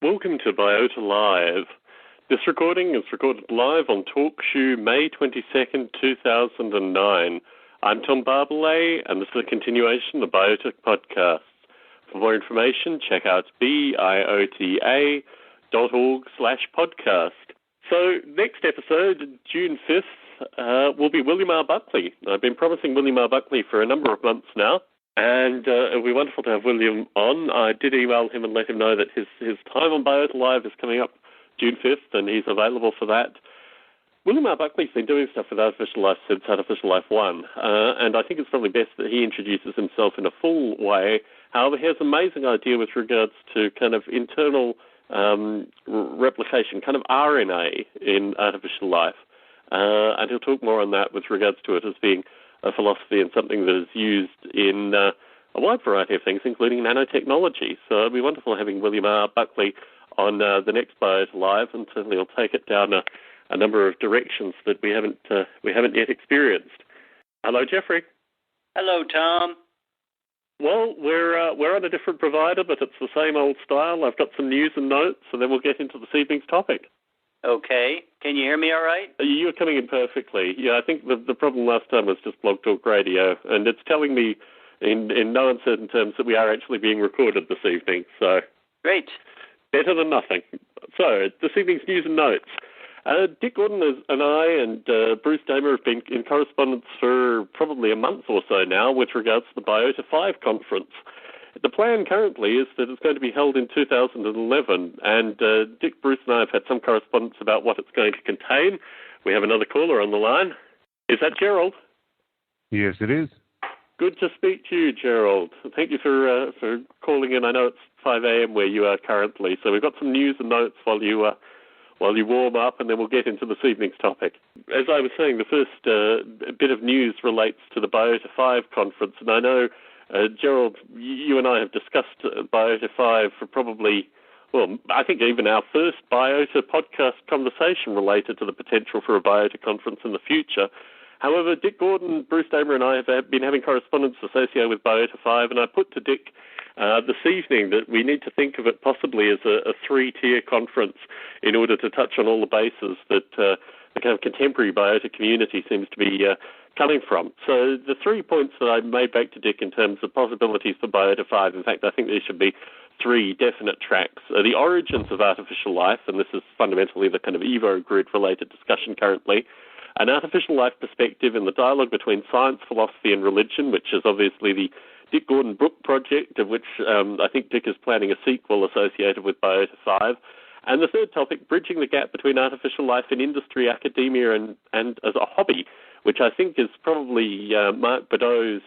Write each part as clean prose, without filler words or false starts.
Welcome to Biota Live. This recording is recorded live on TalkShoe, May 22nd, 2009. I'm Tom Barbalet, and this is a continuation of the Biota podcasts. For more information, check out biota.org/podcast. So, next episode, June 5th, will be William R. Buckley. I've been promising William R. Buckley for a number of months now. And it'll be wonderful to have William on. I did email him and let him know that his time on Biota Live is coming up June 5th, and he's available for that. William R. Buckley's been doing stuff with Artificial Life since Artificial Life 1, and I think it's probably best that he introduces himself in a full way. However, he has an amazing idea with regards to kind of internal replication, kind of RNA in artificial life. And he'll talk more on that with regards to it as being a philosophy and something that is used in a wide variety of things, including nanotechnology. So it'll be wonderful having William R. Buckley on the next Biota Live, and certainly he'll take it down a number of directions that we haven't yet experienced. Hello, Jeffrey. Hello, Tom. Well, we're on a different provider, but it's the same old style. I've got some news and notes, and then we'll get into this evening's topic. Okay. Can you hear me all right? You're coming in perfectly. Yeah, I think the problem last time was just Blog Talk Radio, and it's telling me in no uncertain terms that we are actually being recorded this evening. So great. Better than nothing. So, this evening's news and notes. Dick Gordon and I and Bruce Damer have been in correspondence for probably a month or so now with regards to the Biota 5 conference. The plan currently is that it's going to be held in 2011, and Dick, Bruce and I have had some correspondence about what it's going to contain. We have another caller on the line. Is that Gerald? Yes, it is. Good to speak to you, Gerald. Thank you for calling in. I know it's 5 a.m. where you are currently, so we've got some news and notes while you warm up, and then we'll get into this evening's topic. As I was saying, the first bit of news relates to the Biota 5 conference, and I know Gerald, you and I have discussed Biota 5 for probably, well, I think even our first Biota podcast conversation related to the potential for a Biota conference in the future. However, Dick Gordon, Bruce Damer and I have been having correspondence associated with Biota 5, and I put to Dick this evening that we need to think of it possibly as a three-tier conference in order to touch on all the bases that the kind of contemporary Biota community seems to be coming from. So the 3 points that I made back to Dick in terms of possibilities for Biota 5, in fact, I think there should be 3 definite tracks. The origins of artificial life, and this is fundamentally the kind of Evo grid-related discussion currently, an artificial life perspective in the dialogue between science, philosophy, and religion, which is obviously the Dick Gordon book project, of which I think Dick is planning a sequel associated with Biota 5. And the third topic, bridging the gap between artificial life in industry, academia, and as a hobby, which I think is probably Mark Badeau's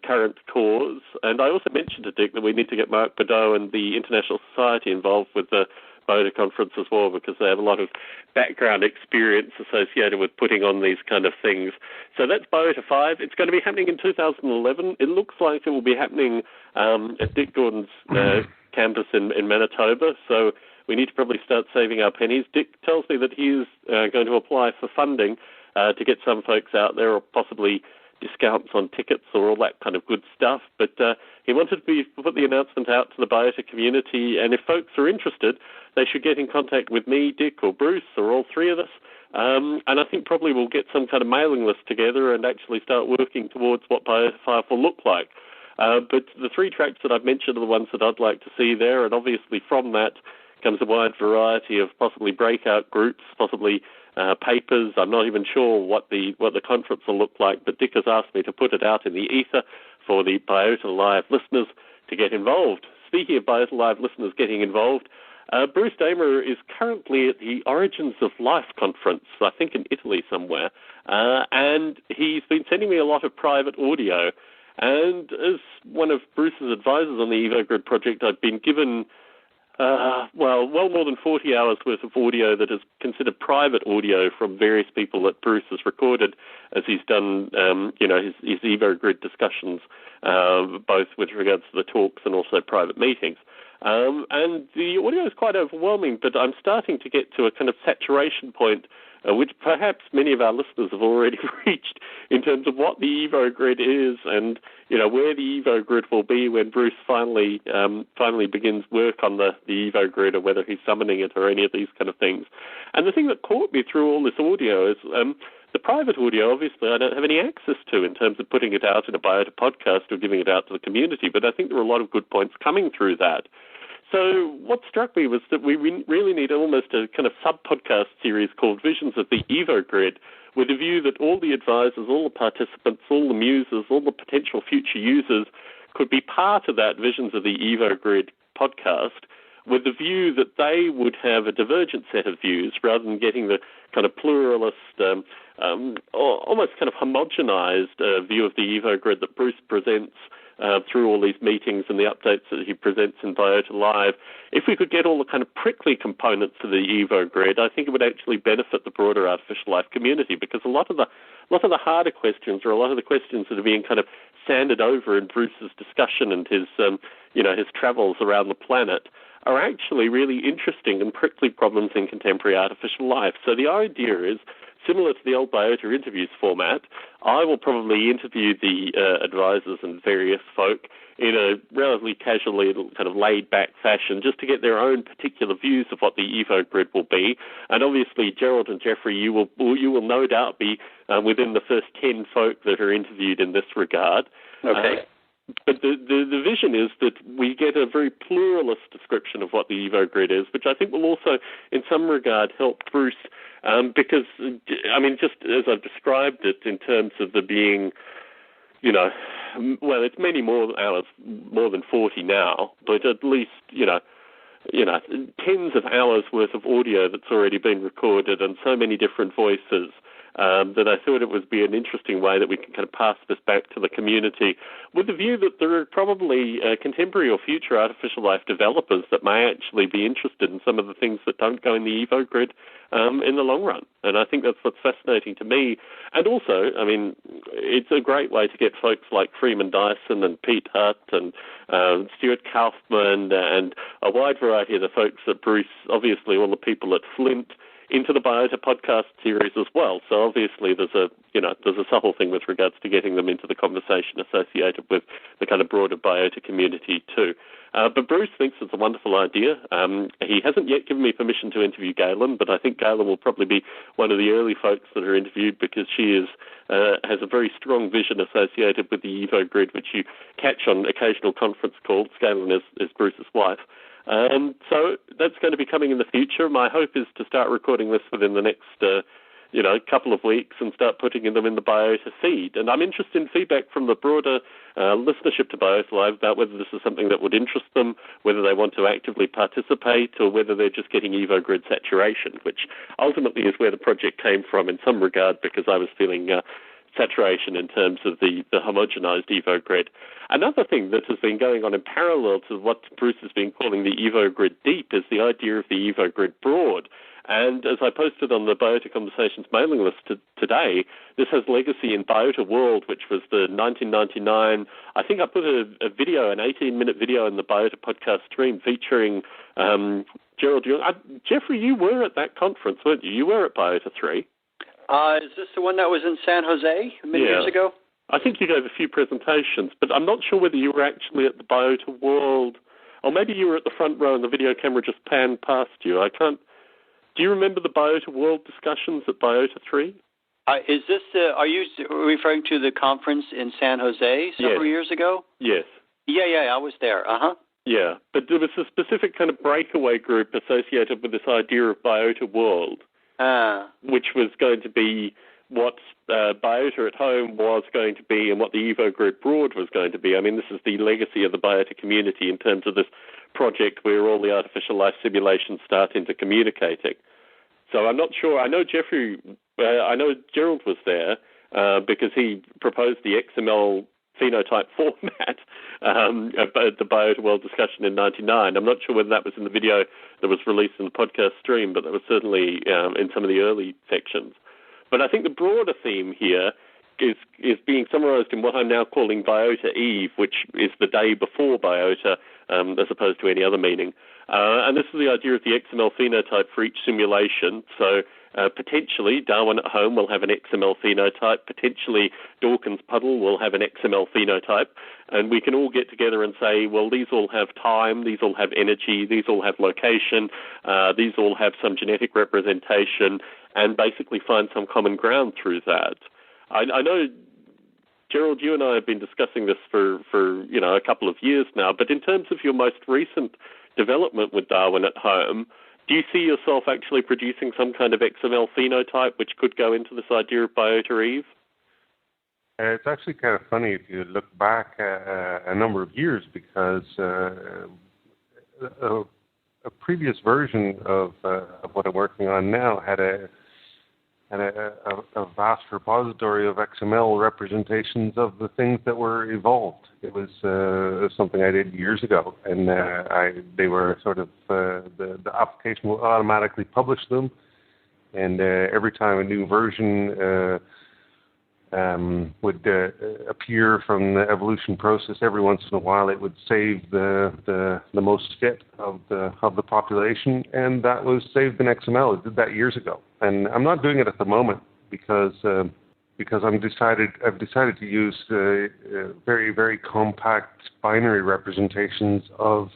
current cause. And I also mentioned to Dick that we need to get Mark Badeau and the International Society involved with the Biota conference as well, because they have a lot of background experience associated with putting on these kind of things. So that's Biota 5. It's going to be happening in 2011. It looks like it will be happening at Dick Gordon's campus in Manitoba, so we need to probably start saving our pennies. Dick tells me that he is going to apply for funding to get some folks out there, or possibly discounts on tickets or all that kind of good stuff. But he wanted to put the announcement out to the Biota community, and if folks are interested, they should get in contact with me, Dick, or Bruce, or all three of us. And I think probably we'll get some kind of mailing list together and actually start working towards what Biota 5 will look like. But the three tracks that I've mentioned are the ones that I'd like to see there, and obviously from that comes a wide variety of possibly breakout groups, possibly papers. I'm not even sure what the conference will look like, but Dick has asked me to put it out in the ether for the Biota Live listeners to get involved. Speaking of Biota Live listeners getting involved, Bruce Damer is currently at the Origins of Life conference, I think in Italy somewhere, and he's been sending me a lot of private audio. And as one of Bruce's advisors on the EvoGrid project, I've been given, well more than 40 hours worth of audio that is considered private audio from various people that Bruce has recorded as he's done, his EvoGrid discussions, both with regards to the talks and also private meetings. And the audio is quite overwhelming, but I'm starting to get to a kind of saturation point, which perhaps many of our listeners have already reached in terms of what the EvoGrid is and, where the EvoGrid will be when Bruce finally begins work on the EvoGrid, or whether he's summoning it or any of these kind of things. And the thing that caught me through all this audio is the private audio, obviously, I don't have any access to in terms of putting it out in a Biota podcast or giving it out to the community, but I think there are a lot of good points coming through that. So what struck me was that we really need almost a kind of sub-podcast series called Visions of the EvoGrid, with a view that all the advisors, all the participants, all the musers, all the potential future users could be part of that Visions of the EvoGrid podcast, with the view that they would have a divergent set of views rather than getting the kind of pluralist, almost kind of homogenized view of the EvoGrid that Bruce presents through all these meetings and the updates that he presents in Biota Live. If we could get all the kind of prickly components of the EvoGrid, I think it would actually benefit the broader artificial life community, because a lot of the harder questions, or a lot of the questions that are being kind of sanded over in Bruce's discussion and his travels around the planet, are actually really interesting and prickly problems in contemporary artificial life. So the idea is, similar to the old Biota interviews format, I will probably interview the advisors and various folk in a relatively casually, kind of laid-back fashion, just to get their own particular views of what the EvoGrid will be. And obviously, Gerald and Jeffrey, you will no doubt be within the first 10 folk that are interviewed in this regard. Okay. But the vision is that we get a very pluralist description of what the EvoGrid is, which I think will also, in some regard, help Bruce, because, just as I've described it in terms of there being, it's many more hours, more than 40 now, but at least, tens of hours worth of audio that's already been recorded and so many different voices, that I thought it would be an interesting way that we can kind of pass this back to the community, with the view that there are probably contemporary or future artificial life developers that may actually be interested in some of the things that don't go in the EvoGrid in the long run. And I think that's what's fascinating to me. And also, it's a great way to get folks like Freeman Dyson and Pete Hutt and Stuart Kaufman and a wide variety of the folks at Bruce, obviously all the people at Flint, into the Biota podcast series as well. So obviously there's a subtle thing with regards to getting them into the conversation associated with the kind of broader Biota community too. But Bruce thinks it's a wonderful idea. He hasn't yet given me permission to interview Galen, but I think Galen will probably be one of the early folks that are interviewed, because she has a very strong vision associated with the EvoGrid, which you catch on occasional conference calls. Galen is Bruce's wife. So that's going to be coming in the future. My hope is to start recording this within the next, couple of weeks and start putting them in the Biota feed. And I'm interested in feedback from the broader listenership to Biota Live about whether this is something that would interest them, whether they want to actively participate, or whether they're just getting EvoGrid saturation, which ultimately is where the project came from in some regard, because I was feeling saturation in terms of the homogenized EvoGrid. Another thing that has been going on in parallel to what Bruce has been calling the EvoGrid Deep is the idea of the EvoGrid Broad. And as I posted on the Biota Conversations mailing list today, this has legacy in Biota World, which was the 1999, I think I put an 18-minute video in the Biota podcast stream featuring Gerald. Jeffrey, you were at that conference, weren't you? You were at Biota 3. Is this the one that was in San Jose many years ago? I think you gave a few presentations, but I'm not sure whether you were actually at the Biota World, or maybe you were at the front row and the video camera just panned past you. I can't. Do you remember the Biota World discussions at Biota 3? Is this? Are you referring to the conference in San Jose several years ago? Yes. Yeah, I was there. Yeah, but there was a specific kind of breakaway group associated with this idea of Biota World, which was going to be what Biota at Home was going to be and what the Evo Group Broad was going to be. I mean, this is the legacy of the Biota community in terms of this project where all the artificial life simulations start into communicating. So I'm not sure. I know Gerald was there because he proposed the XML phenotype format at the Biota World discussion in '99. I'm not sure whether that was in the video that was released in the podcast stream, but that was certainly in some of the early sections. But I think the broader theme here is being summarized in what I'm now calling Biota Eve, which is the day before Biota, as opposed to any other meaning. And this is the idea of the XML phenotype for each simulation. So potentially Darwin at Home will have an XML phenotype. Potentially Dawkins Puddle will have an XML phenotype. And we can all get together and say, well, these all have time, these all have energy, these all have location, these all have some genetic representation, and basically find some common ground through that. I know, Gerald, you and I have been discussing this for a couple of years now, but in terms of your most recent development with Darwin at Home, do you see yourself actually producing some kind of XML phenotype which could go into this idea of Biota Eve? It's actually kind of funny if you look back a number of years, because a previous version of what I'm working on now had a vast repository of XML representations of the things that were evolved. It was something I did years ago, and they were sort of the application will automatically publish them, and every time a new version would appear from the evolution process, every once in a while it would save the most fit of the population, and that was saved in XML. It did that years ago, and I'm not doing it at the moment because I've decided to use very, very compact binary representations of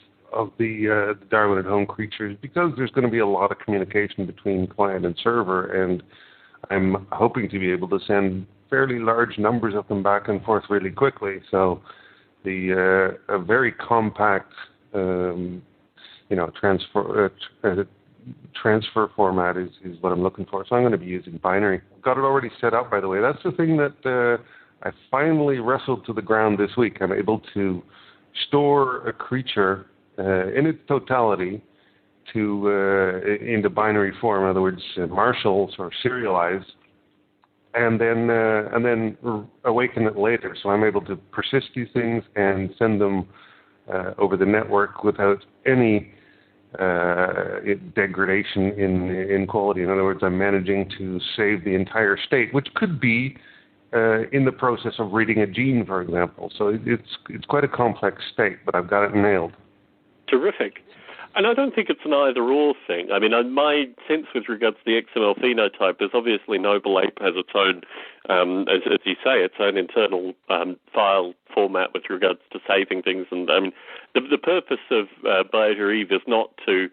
the Darwin at Home creatures, because there's going to be a lot of communication between client and server, and I'm hoping to be able to send fairly large numbers of them back and forth really quickly. So a very compact transfer format is what I'm looking for. So I'm going to be using binary. Got it already set up, by the way. That's the thing that I finally wrestled to the ground this week. I'm able to store a creature in its totality into binary form, in other words, marshals or serialized, and then awaken it later. So I'm able to persist these things and send them over the network without any degradation in quality. In other words, I'm managing to save the entire state, which could be in the process of reading a gene, for example. So it's quite a complex state, but I've got it nailed. Terrific. And I don't think it's an either-or thing. I mean, my sense with regards to the XML phenotype is obviously Noble Ape has its own, as you say, its own internal file format with regards to saving things. And I mean, the purpose of Biota Eve is not to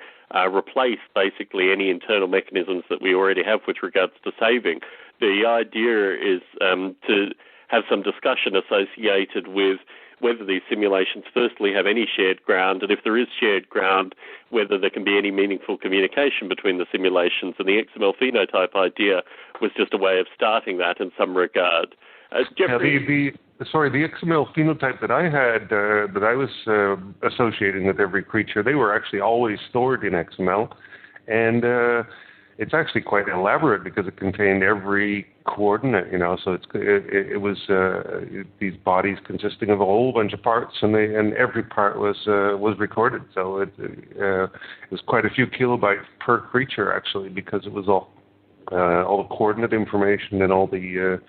replace basically any internal mechanisms that we already have with regards to saving. The idea is to have some discussion associated with whether these simulations firstly have any shared ground, and if there is shared ground, whether there can be any meaningful communication between the simulations. And the XML phenotype idea was just a way of starting that in some regard. Jeffrey? The XML phenotype that I had, that I was associating with every creature, they were actually always stored in XML, and it's actually quite elaborate because it contained every coordinate, so it was these bodies consisting of a whole bunch of parts, and every part was recorded. So it was quite a few kilobytes per creature actually, because it was all the coordinate information and all the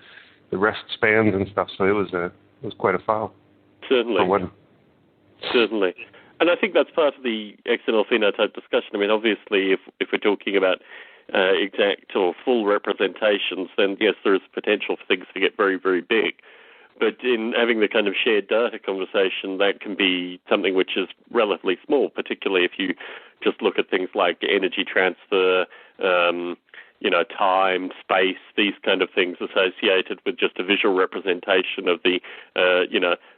rest spans and stuff. So it was quite a file. Certainly. Certainly. And I think that's part of the XML phenotype discussion. I mean, obviously, if we're talking about exact or full representations, then yes, there is potential for things to get very, very big. But in having the kind of shared data conversation, that can be something which is relatively small, particularly if you just look at things like energy transfer, time, space, these kind of things associated with just a visual representation of the,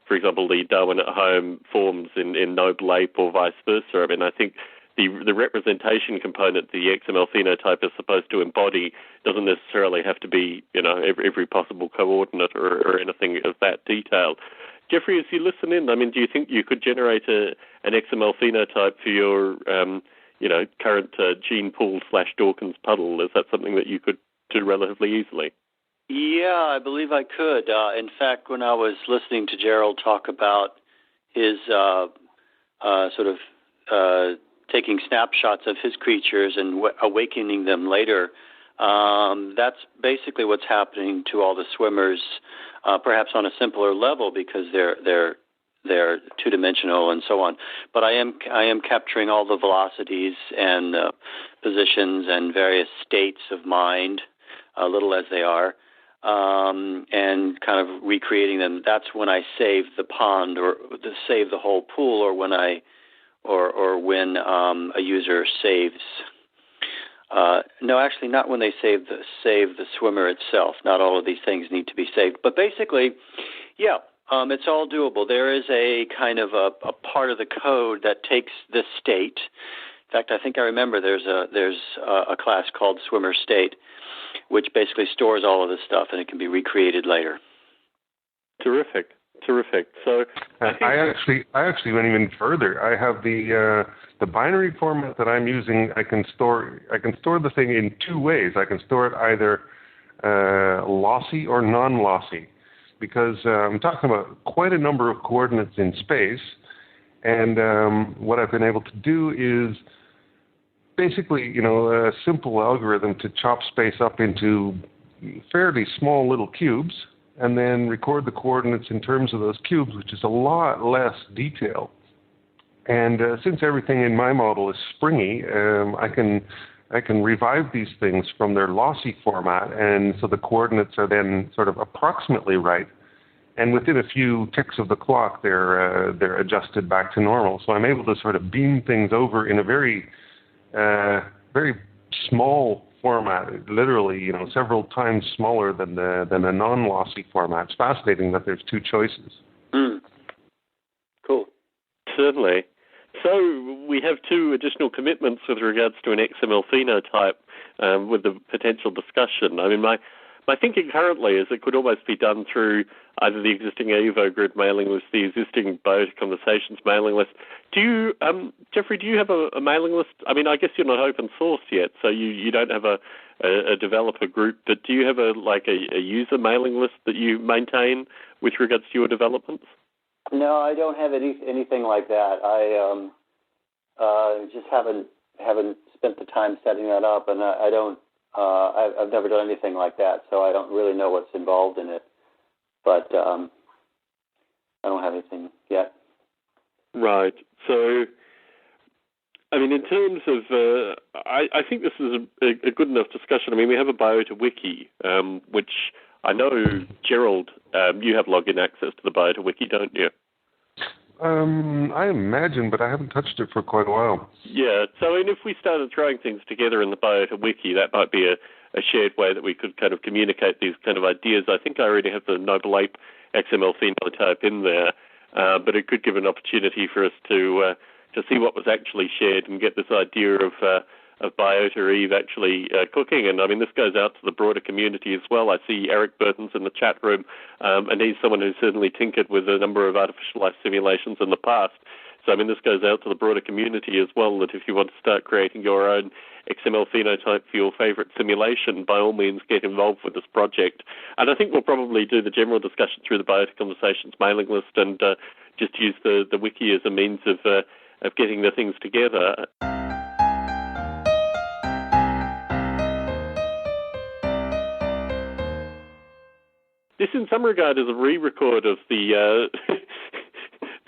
for example, the Darwin at home forms in Noble Ape or vice versa. I mean, I think the representation component the XML phenotype is supposed to embody doesn't necessarily have to be, every possible coordinate or anything of that detail. Jeffrey, as you listen in, I mean, do you think you could generate an XML phenotype for your, current gene pool / Dawkins puddle? Is that something that you could do relatively easily? Yeah, I believe I could. In fact, when I was listening to Gerald talk about his taking snapshots of his creatures and awakening them later, that's basically what's happening to all the swimmers, perhaps on a simpler level because they're two-dimensional and so on. But I am capturing all the velocities and positions and various states of mind, little as they are, and kind of recreating them. That's when I save the pond or save the whole pool, or when when a user saves. No, actually, not when they save the swimmer itself. Not all of these things need to be saved. But basically, yeah, it's all doable. There is a kind of a part of the code that takes this state. In fact, I think I remember there's a class called Swimmer State, which basically stores all of this stuff, and it can be recreated later. Terrific. So I actually went even further. I have the binary format that I'm using. I can store the thing in two ways. I can store it either lossy or non-lossy, because I'm talking about quite a number of coordinates in space, and what I've been able to do is basically, a simple algorithm to chop space up into fairly small little cubes, and then record the coordinates in terms of those cubes, which is a lot less detail. And since everything in my model is springy, I can revive these things from their lossy format, and so the coordinates are then sort of approximately right. And within a few ticks of the clock, they're adjusted back to normal. So I'm able to sort of beam things over in a very small format, literally, several times smaller than a non-lossy format. It's fascinating that there's two choices. Cool. Certainly. So we have two additional commitments with regards to an XML phenotype with the potential discussion. I mean, my thinking currently is it could almost be done through either the existing Evo Grid mailing list, the existing Biota Conversations mailing list. Do you, Jeffrey, do you have a mailing list? I mean, I guess you're not open source yet, so you don't have a developer group, but do you have a user mailing list that you maintain with regards to your developments? No, I don't have anything like that. I just haven't spent the time setting that up, and I don't. I've never done anything like that, so I don't really know what's involved in it. But I don't have anything yet. Right. So, I mean, in terms of, I think this is a good enough discussion. I mean, we have a Biota wiki, which I know, Gerald, you have login access to the Biota wiki, don't you? I imagine, but I haven't touched it for quite a while. Yeah, so if we started throwing things together in the Biota wiki, that might be a shared way that we could kind of communicate these kind of ideas. I think I already have the Noble Ape XML phenotype in there, but it could give an opportunity for us to see what was actually shared and get this idea of Biota Eve actually cooking. And I mean, this goes out to the broader community as well. I see Eric Burton's in the chat room, and he's someone who's certainly tinkered with a number of artificial life simulations in the past. So I mean, this goes out to the broader community as well, that if you want to start creating your own XML phenotype for your favorite simulation, by all means get involved with this project. And I think we'll probably do the general discussion through the Biota Conversations mailing list and just use the wiki as a means of getting the things together. This, in some regard, is a re-record of the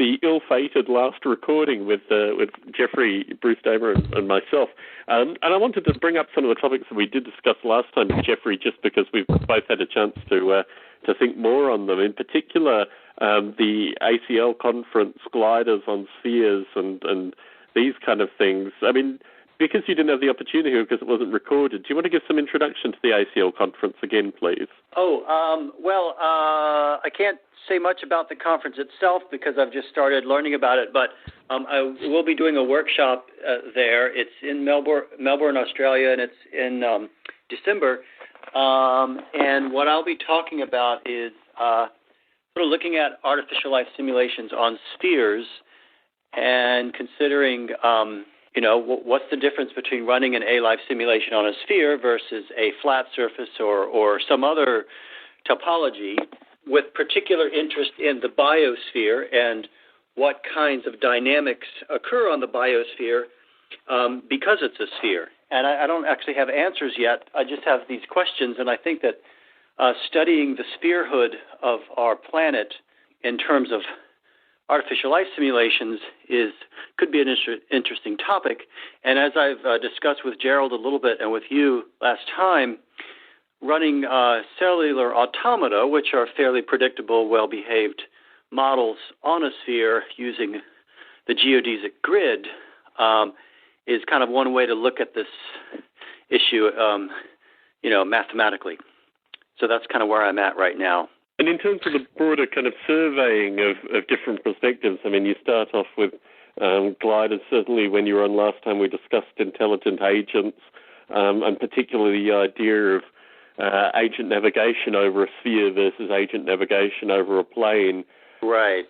the ill-fated last recording with Jeffrey, Bruce Damer, and myself. And I wanted to bring up some of the topics that we did discuss last time with Jeffrey, just because we've both had a chance to think more on them. In particular, the ACL conference gliders on spheres and these kind of things. I mean, because you didn't have the opportunity because it wasn't recorded, do you want to give some introduction to the ACL conference again, please? Well, I can't say much about the conference itself because I've just started learning about it, but I will be doing a workshop there. It's in Melbourne, Australia, and it's in December. And what I'll be talking about is sort of looking at artificial life simulations on spheres and considering what's the difference between running an A-life simulation on a sphere versus a flat surface or some other topology, with particular interest in the biosphere and what kinds of dynamics occur on the biosphere because it's a sphere. And I don't actually have answers yet. I just have these questions, and I think that studying the spherehood of our planet in terms of artificial life simulations could be an interesting topic. And as I've discussed with Gerald a little bit and with you last time, running cellular automata, which are fairly predictable, well-behaved models on a sphere using the geodesic grid is kind of one way to look at this issue, mathematically. So that's kind of where I'm at right now. And in terms of the broader kind of surveying of different perspectives, I mean, you start off with gliders. Certainly when you were on last time, we discussed intelligent agents, and particularly the idea of agent navigation over a sphere versus agent navigation over a plane. Right.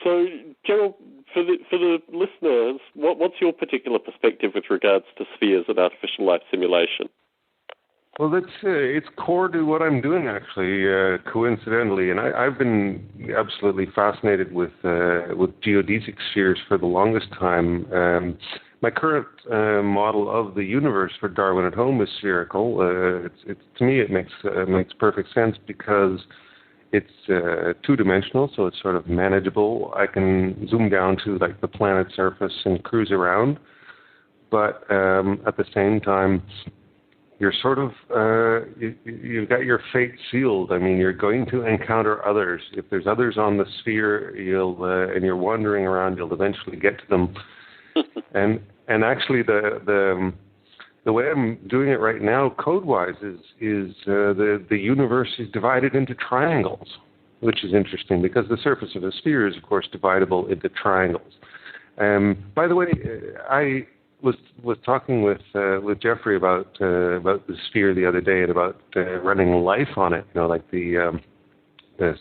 So, Gerald, for the listeners, what's your particular perspective with regards to spheres and artificial life simulation? Well, it's core to what I'm doing, actually, coincidentally. And I've been absolutely fascinated with geodesic spheres for the longest time. My current model of the universe for Darwin at Home is spherical. To me, it makes perfect sense because it's two-dimensional, so it's sort of manageable. I can zoom down to like the planet's surface and cruise around, but at the same time, you're sort of, you've got your fate sealed. I mean, you're going to encounter others. If there's others on the sphere, and you're wandering around, you'll eventually get to them. and actually, the way I'm doing it right now, code-wise, is the universe is divided into triangles, which is interesting because the surface of a sphere is, of course, dividable into triangles. By the way, I was talking with Jeffrey about the sphere the other day and about running life on it, like the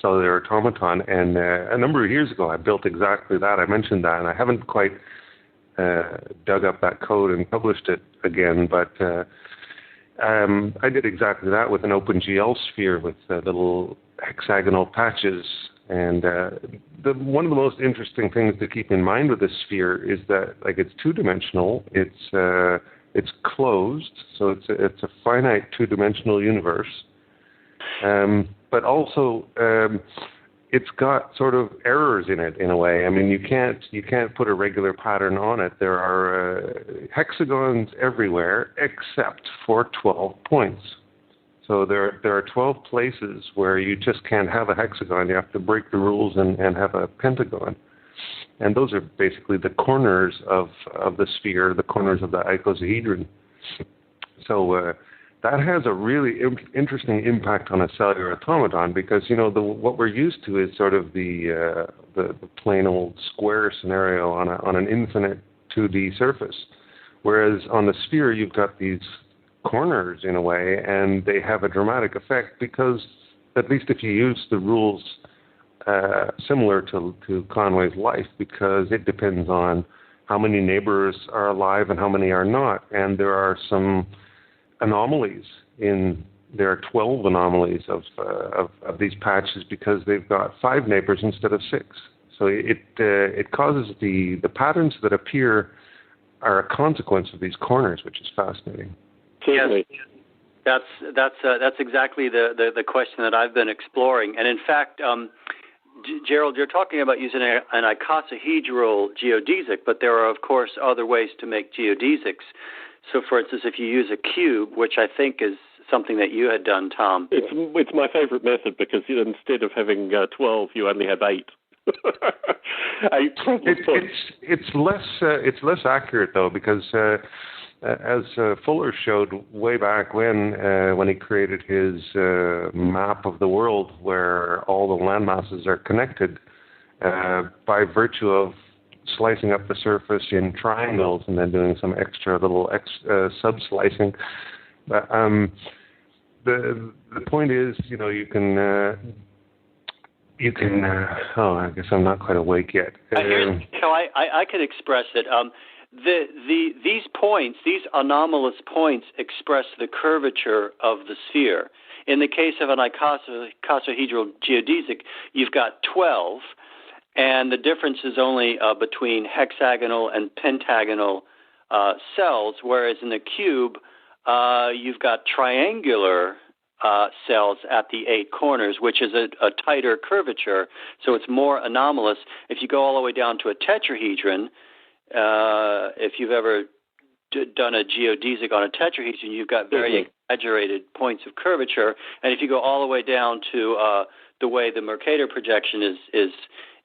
cellular automaton. And a number of years ago, I built exactly that. I mentioned that, and I haven't quite dug up that code and published it again. But I did exactly that with an OpenGL sphere with little hexagonal patches. And one of the most interesting things to keep in mind with this sphere is that, like, it's two-dimensional. It's closed, so it's a finite two-dimensional universe. But also, it's got sort of errors in it in a way. I mean, you can't put a regular pattern on it. There are hexagons everywhere except for 12 points. So there are 12 places where you just can't have a hexagon. You have to break the rules and have a pentagon. And those are basically the corners of the sphere, the corners of the icosahedron. So that has a really interesting impact on a cellular automaton because, what we're used to is sort of the plain old square scenario on an infinite 2D surface. Whereas on the sphere, you've got these corners in a way, and they have a dramatic effect because, at least if you use the rules similar to Conway's life, because it depends on how many neighbors are alive and how many are not. And there are some anomalies there are 12 anomalies of these patches because they've got 5 neighbors instead of 6. So it causes the patterns that appear are a consequence of these corners, which is fascinating. Yes, that's exactly the question that I've been exploring. And in fact, Gerald, you're talking about using an icosahedral geodesic, but there are, of course, other ways to make geodesics. So, for instance, if you use a cube, which I think is something that you had done, Tom. It's my favorite method because instead of having 12, you only have 8. It's less accurate though, because as Fuller showed way back when he created his map of the world, where all the landmasses are connected by virtue of slicing up the surface in triangles and then doing some extra little sub-slicing. But the point is, you can. I guess I'm not quite awake yet. I can express it. These points, these anomalous points, express the curvature of the sphere. In the case of an icosahedral geodesic, you've got 12, and the difference is only between hexagonal and pentagonal cells, whereas in the cube, you've got triangular cells at the 8 corners, which is a tighter curvature, so it's more anomalous. If you go all the way down to a tetrahedron, if you've ever done a geodesic on a tetrahedron, you've got very exaggerated points of curvature. And if you go all the way down to the way the Mercator projection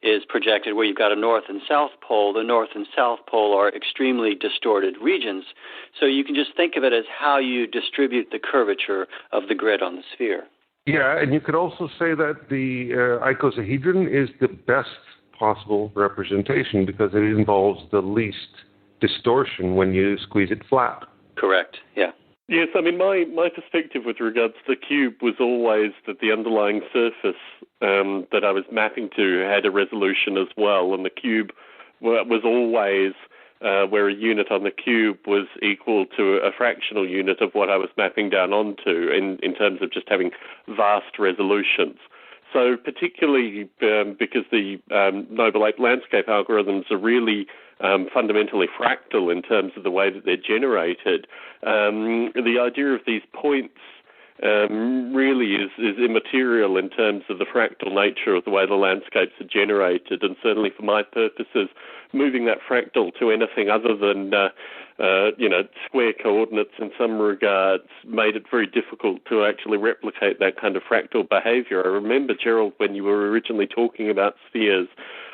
is projected, where you've got a north and south pole, the north and south pole are extremely distorted regions. So you can just think of it as how you distribute the curvature of the grid on the sphere. Yeah, and you could also say that the icosahedron is the best possible representation because it involves the least distortion when you squeeze it flat. Correct, yeah. Yes, I mean, my perspective with regards to the cube was always that the underlying surface that I was mapping to had a resolution as well, and the cube was always where a unit on the cube was equal to a fractional unit of what I was mapping down onto in terms of just having vast resolutions. So particularly because the Noble Ape landscape algorithms are really fundamentally fractal in terms of the way that they're generated, the idea of these points really is immaterial in terms of the fractal nature of the way the landscapes are generated. And certainly for my purposes, moving that fractal to anything other than square coordinates in some regards made it very difficult to actually replicate that kind of fractal behavior. I remember, Gerald, when you were originally talking about spheres,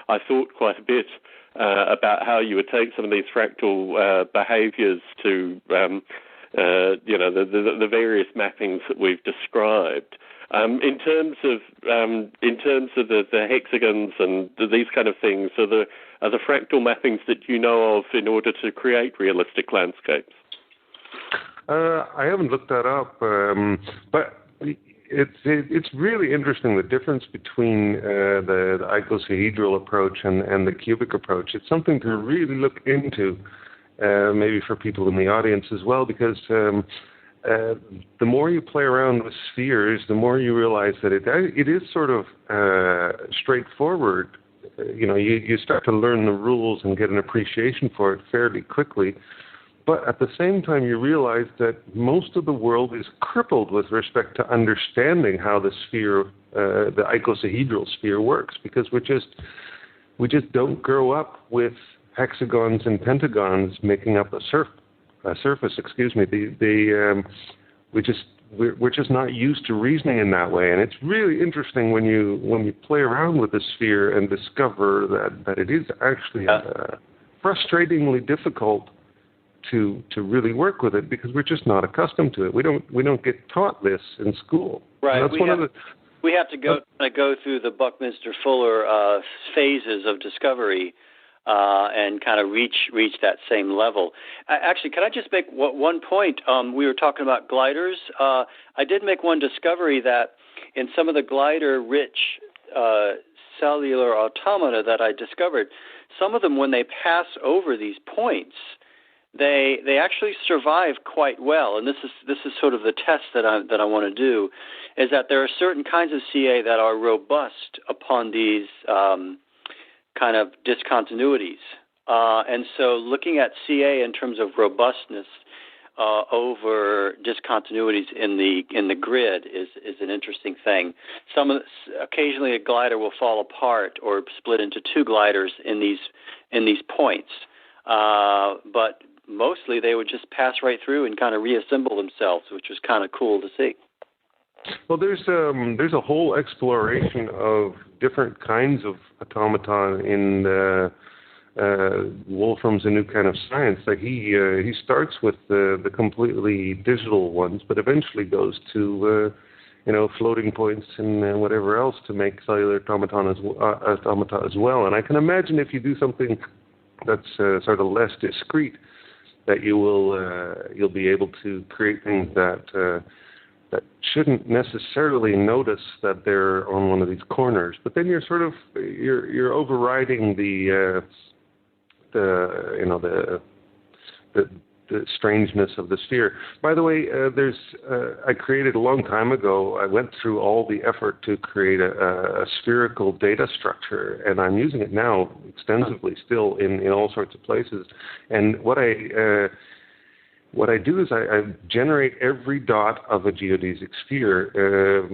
I thought quite a bit about how you would take some of these fractal behaviors to the various mappings that we've described. In terms of the hexagons and these kind of things, are the fractal mappings that you know of in order to create realistic landscapes? I haven't looked that up, but it's really interesting, the difference between the icosahedral approach and the cubic approach. It's something to really look into, maybe for people in the audience as well, because the more you play around with spheres, the more you realize that it is sort of straightforward. You start to learn the rules and get an appreciation for it fairly quickly. But at the same time, you realize that most of the world is crippled with respect to understanding how the sphere, the icosahedral sphere, works, because we just don't grow up with hexagons and pentagons making up a surface. We're just not used to reasoning in that way, and it's really interesting when you play around with the sphere and discover that it is actually frustratingly difficult to really work with it, because we're just not accustomed to it. We don't get taught this in school. Right. We have to go through the Buckminster-Fuller phases of discovery and kind of reach that same level. Actually, can I just make one point? We were talking about gliders. I did make one discovery that in some of the glider-rich cellular automata that I discovered, some of them, when they pass over these points, they actually survive quite well. And this is sort of the test that I want to do, is that there are certain kinds of CA that are robust upon these kind of discontinuities. And so looking at CA in terms of robustness, over discontinuities in the grid is an interesting thing. Occasionally a glider will fall apart or split into two gliders in these points, but mostly they would just pass right through and kind of reassemble themselves, which was kind of cool to see. Well, there's a whole exploration of different kinds of automaton in Wolfram's A New Kind of Science. That he starts with the completely digital ones, but eventually goes to floating points and whatever else to make cellular automata as well. And I can imagine if you do something that's sort of less discrete, that you'll be able to create things that shouldn't necessarily notice that they're on one of these corners. But then you're overriding the strangeness of the sphere. By the way, I created a long time ago, I went through all the effort to create a spherical data structure, and I'm using it now extensively still in all sorts of places. And what I do is I generate every dot of a geodesic sphere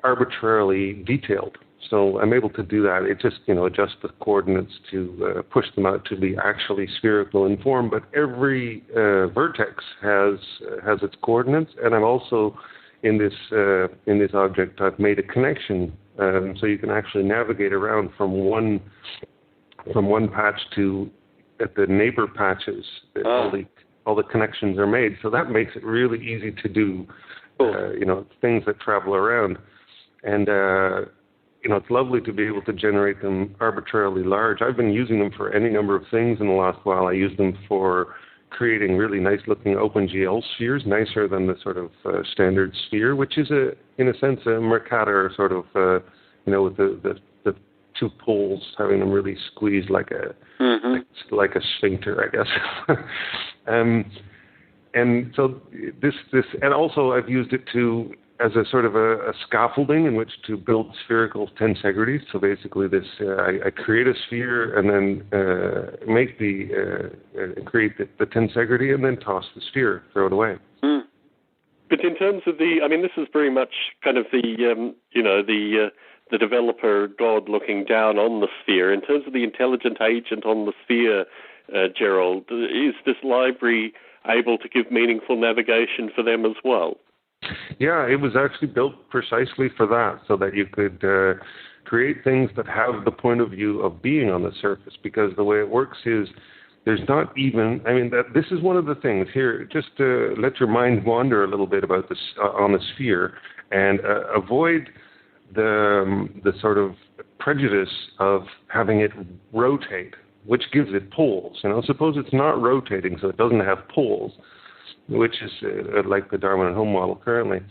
arbitrarily detailed. So I'm able to do that. It just, adjusts the coordinates to push them out to be actually spherical in form. But every vertex has its coordinates, and I'm also in this object I've made a connection, so you can actually navigate around from one patch to at the neighbor patches. All the connections are made, so that makes it really easy to do. Things that travel around, and it's lovely to be able to generate them arbitrarily large. I've been using them for any number of things in the last while. I use them for creating really nice-looking OpenGL spheres, nicer than the sort of standard sphere, which is in a sense a Mercator sort of, with the two poles having them really squeezed like a sphincter, I guess. And so this, and also I've used it as a sort of a scaffolding in which to build spherical tensegrities. So basically, I create a sphere and then create the tensegrity and then toss the sphere, throw it away. Mm. But in terms of this is very much kind of the developer God looking down on the sphere. In terms of the intelligent agent on the sphere, Gerald, is this library able to give meaningful navigation for them as well? Yeah, it was actually built precisely for that, so that you could create things that have the point of view of being on the surface, because the way it works is there's not even, this is one of the things here, just to let your mind wander a little bit about this on the sphere, and avoid the sort of prejudice of having it rotate, which gives it poles. Suppose it's not rotating, so it doesn't have poles, which is like the Darwin and Home model currently.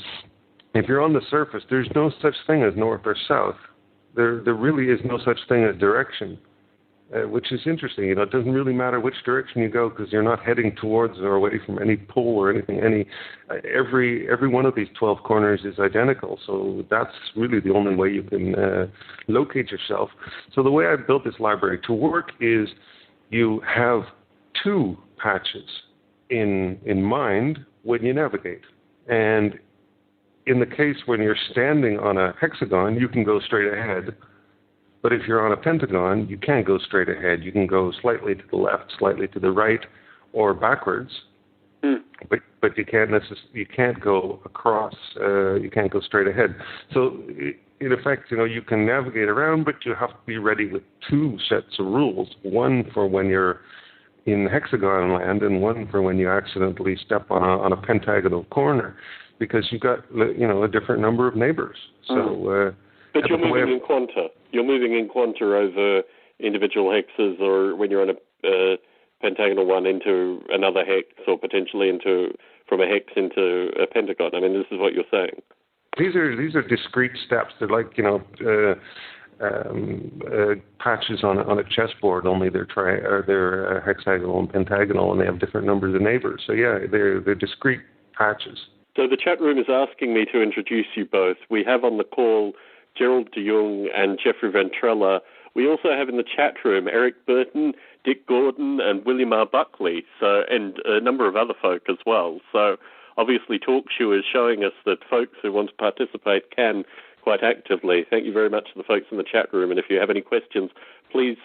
If you're on the surface, there's no such thing as north or south. There really is no such thing as direction, which is interesting. It doesn't really matter which direction you go, because you're not heading towards or away from any pole or anything. Every one of these 12 corners is identical, so that's really the only way you can locate yourself. So the way I built this library to work is you have two patches in mind when you navigate. And in the case when you're standing on a hexagon, you can go straight ahead. But if you're on a pentagon, you can't go straight ahead. You can go slightly to the left, slightly to the right, or backwards. Mm. But you can't go across. You can't go straight ahead. So in effect, you can navigate around, but you have to be ready with two sets of rules. One for when you're in hexagon land, and one for when you accidentally step on a pentagonal corner, because you've got a different number of neighbors. So, but you're moving in quanta. You're moving in quanta over individual hexes, or when you're on a pentagonal one into another hex, or potentially from a hex into a pentagon. This is what you're saying. These are discrete steps. They're like patches on a chessboard, only they're hexagonal and pentagonal, and they have different numbers of neighbors. So yeah, they're discrete patches. So the chat room is asking me to introduce you both. We have on the call Gerald de Jong and Jeffrey Ventrella. We also have in the chat room Eric Burton, Dick Gordon and William R. Buckley, and a number of other folk as well. So obviously TalkShoe is showing us that folks who want to participate can quite actively. Thank you very much to the folks in the chat room, and if you have any questions, please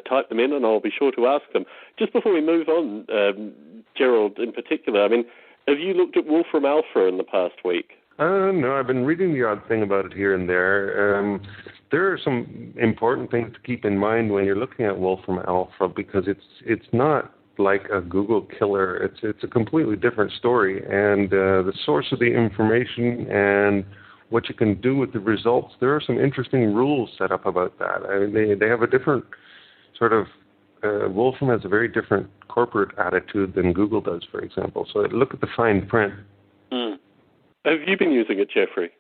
type them in, and I'll be sure to ask them. Just before we move on, Gerald, in particular, I mean, have you looked at Wolfram Alpha in the past week? No, I've been reading the odd thing about it here and there. There are some important things to keep in mind when you're looking at Wolfram Alpha, because it's not like a Google killer. It's a completely different story, and the source of the information and what you can do with the results, there are some interesting rules set up about that. I mean, they have a different sort of, Wolfram has a very different corporate attitude than Google does, for example. So look at the fine print. Have you been using it, Jeffrey?